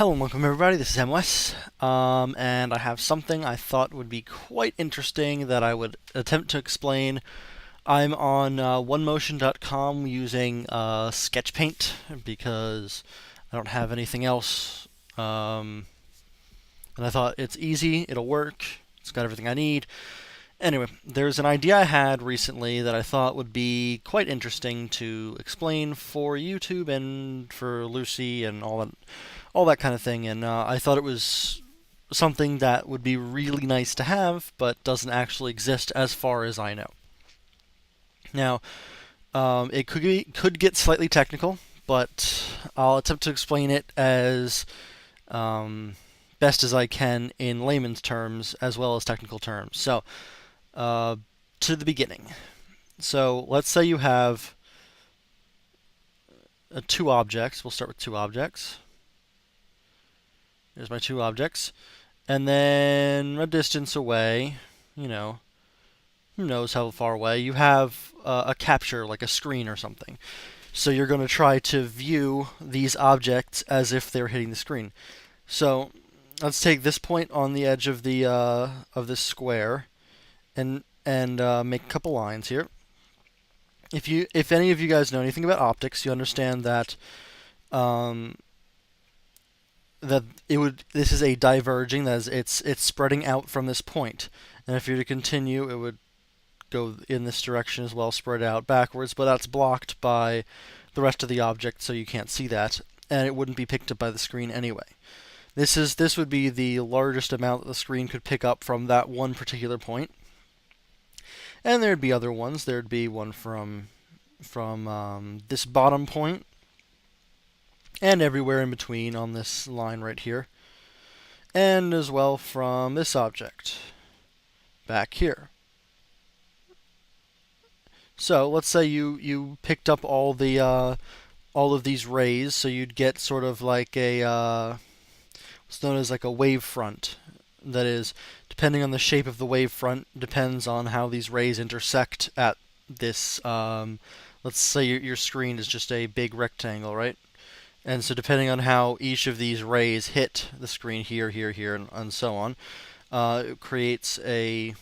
Hello and welcome everybody, this is MoS, and I have something I thought would be quite interesting that I would attempt to explain. I'm on onemotion.com using Sketchpaint because I don't have anything else, and I thought it's easy, it'll work, it's got everything I need. Anyway, there's an idea I had recently that I thought would be quite interesting to explain for YouTube and for Lucy and all that kind of thing. And I thought it was something that would be really nice to have, but doesn't actually exist as far as I know. Now, it could get slightly technical, but I'll attempt to explain it as best as I can in layman's terms as well as technical terms. So, to the beginning. So let's say you have two objects. We'll start with two objects. There's my two objects. And then a distance away, who knows how far away, you have a capture, like a screen or something. So you're going to try to view these objects as if they're hitting the screen. So let's take this point on the edge of the of this square, and make a couple lines here. If any of you guys know anything about optics, you understand that this is a diverging, that is, it's spreading out from this point, and if you were to continue, it would go in this direction as well, spread out backwards, but that's blocked by the rest of the object, so you can't see that, and it wouldn't be picked up by the screen anyway. This would be the largest amount that the screen could pick up from that one particular point. And there'd be other ones. There'd be one from this bottom point, and everywhere in between on this line right here, and as well from this object back here. So let's say you picked up all of these rays, so you'd get sort of like a what's known as like a wave front. That is, depending on the shape of the wavefront, depends on how these rays intersect at this. Let's say your screen is just a big rectangle, right? And so depending on how each of these rays hit the screen here, here, here, and so on, it creates a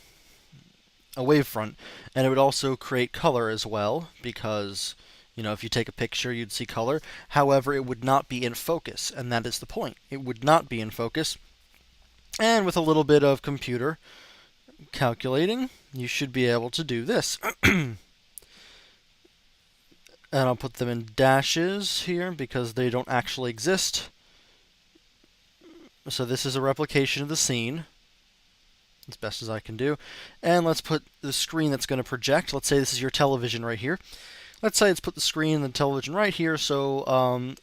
wavefront. And it would also create color as well, because if you take a picture, you'd see color. However, it would not be in focus, and that is the point. It would not be in focus. And with a little bit of computer calculating, you should be able to do this. And I'll put them in dashes here because they don't actually exist. So this is a replication of the scene, as best as I can do. And let's put the screen that's going to project. Let's say this is your television right here. Let's say let's put the screen and the television right here. So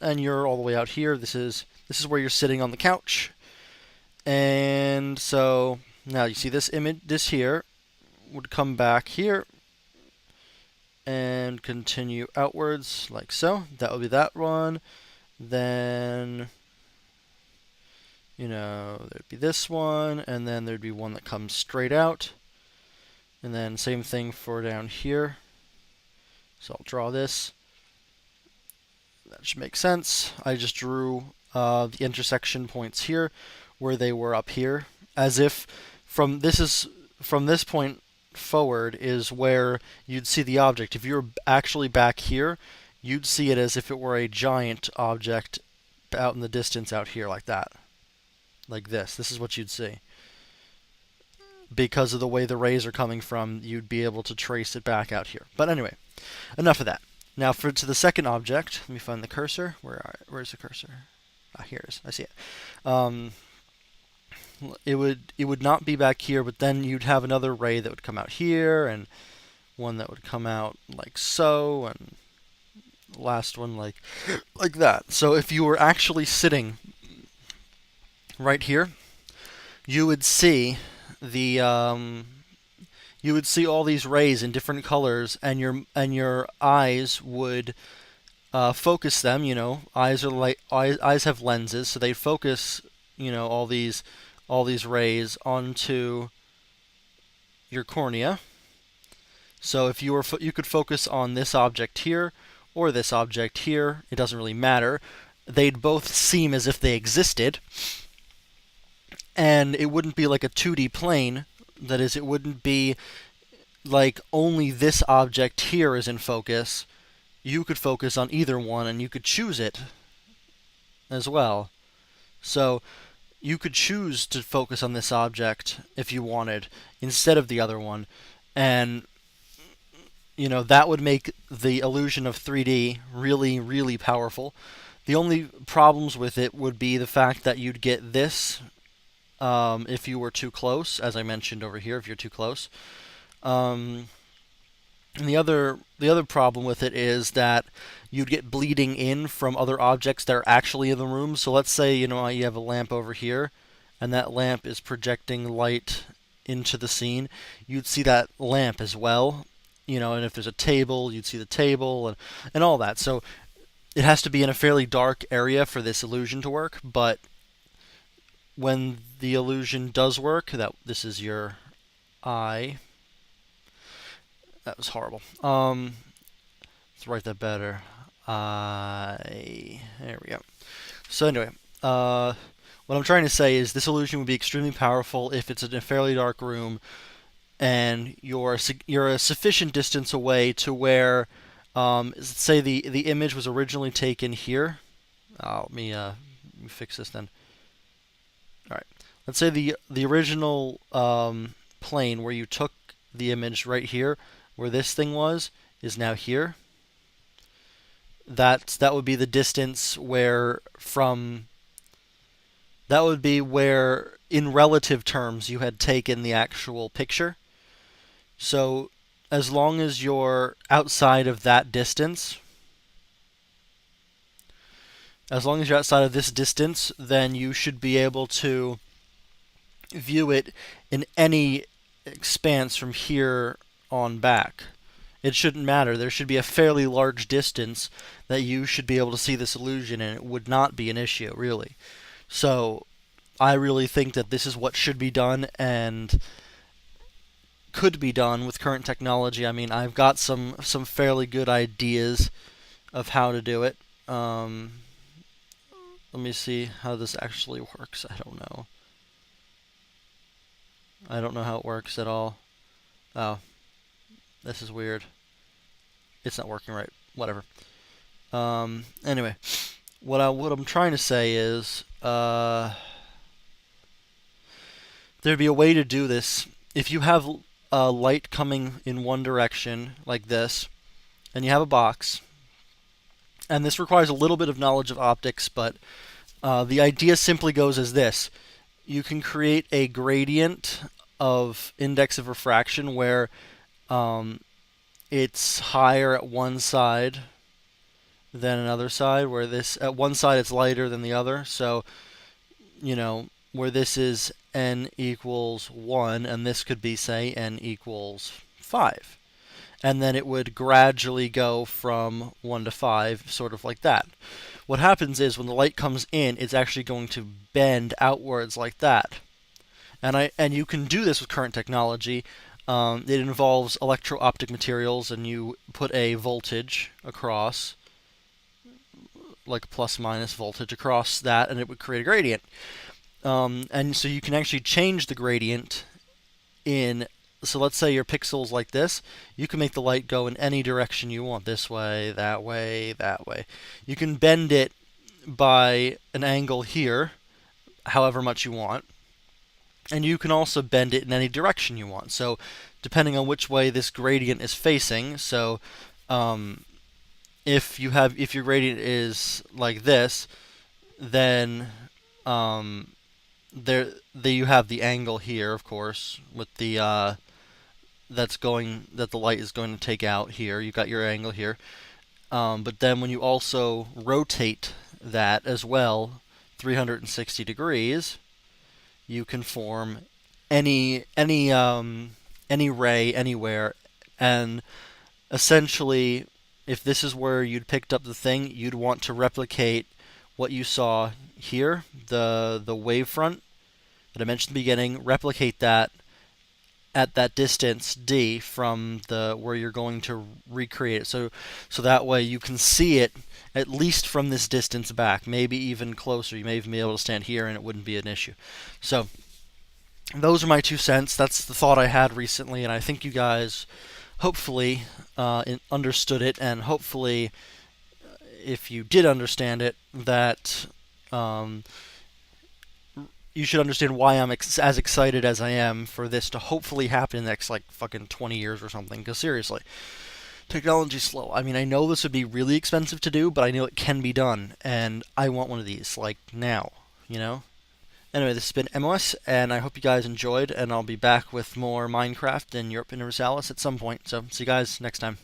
and you're all the way out here. This is where you're sitting on the couch. And so now you see this image, this here would come back here and continue outwards like so. That would be that one. Then, there'd be this one, and then there'd be one that comes straight out. And then same thing for down here. So I'll draw this. That should make sense. I just drew the intersection points here, where they were up here, as if from this point forward is where you'd see the object. If you were actually back here, you'd see it as if it were a giant object out in the distance out here, like that. Like this. This is what you'd see. Because of the way the rays are coming from, you'd be able to trace it back out here. But anyway, enough of that. Now to the second object, let me find the cursor. Where's the cursor? Ah, here it is. I see it. It would not be back here, but then you'd have another ray that would come out here, and one that would come out like so, and the last one like that. So if you were actually sitting right here, you would see all these rays in different colors, and your eyes would focus them. Eyes have lenses, so they focus all these rays onto your cornea. So if you could focus on this object here or this object here, it doesn't really matter. they'd both seem as if they existed, and it wouldn't be like a 2D plane. That is, it wouldn't be like only this object here is in focus. You could focus on either one, and you could choose it as well. So you could choose to focus on this object if you wanted instead of the other one, and that would make the illusion of 3D really, really powerful. The only problems with it would be the fact that you'd get this if you were too close, as I mentioned over here, if you're too close. Um, and the other problem with it is that you'd get bleeding in from other objects that are actually in the room. So let's say you have a lamp over here, and that lamp is projecting light into the scene. You'd see that lamp as well. And if there's a table, you'd see the table and all that. So it has to be in a fairly dark area for this illusion to work. But when the illusion does work, this is your eye. That was horrible. Let's write that better. There we go. So anyway, what I'm trying to say is this illusion would be extremely powerful if it's in a fairly dark room and you're a sufficient distance away to where, say the image was originally taken here. Let me fix this then. All right. Let's say the original plane where you took the image right here, where this thing was, is now here. That would be the distance where that would be where in relative terms you had taken the actual picture. So as long as you're outside of that distance, as long as you're outside of this distance, then you should be able to view it in any expanse from here on back. It shouldn't matter. There should be a fairly large distance that you should be able to see this illusion, and it would not be an issue, really. So I really think that this is what should be done and could be done with current technology. I mean, I've got some fairly good ideas of how to do it. Let me see how this actually works. I don't know. I don't know how it works at all. Oh, this is weird. It's not working right. Whatever. Anyway, what I'm trying to say is there'd be a way to do this. If you have light coming in one direction like this, and you have a box, and this requires a little bit of knowledge of optics, but the idea simply goes as this. You can create a gradient of index of refraction where it's higher at one side than another side, where this at one side it's lighter than the other. So, where this is n equals 1, and this could be, say, n equals 5. And then it would gradually go from 1 to 5, sort of like that. What happens is when the light comes in, it's actually going to bend outwards like that. And you can do this with current technology. It involves electro-optic materials, and you put a voltage across, like a plus-minus voltage across that, and it would create a gradient. And so you can actually change the gradient in. So let's say your pixel's like this. You can make the light go in any direction you want. This way, that way, that way. You can bend it by an angle here, however much you want. And you can also bend it in any direction you want. So depending on which way this gradient is facing, so if your gradient is like this, then you have the angle here, of course, with the that the light is going to take out here. You've got your angle here. But then when you also rotate that as well, 360 degrees, you can form any ray anywhere. And essentially, if this is where you'd picked up the thing, you'd want to replicate what you saw here, the wavefront that I mentioned at the beginning, replicate that, at that distance d from the where you're going to recreate it. So that way you can see it at least from this distance back, maybe even closer. You may even be able to stand here and it wouldn't be an issue. So those are my 2 cents. That's the thought I had recently, and I think you guys hopefully understood it, and hopefully, if you did understand it, that um, you should understand why I'm as excited as I am for this to hopefully happen in the next like fucking 20 years or something. Because seriously, technology's slow. I mean, I know this would be really expensive to do, but I know it can be done, and I want one of these like now. You know. Anyway, this has been MOS, and I hope you guys enjoyed, and I'll be back with more Minecraft and Europe Universalis at some point. So, see you guys next time.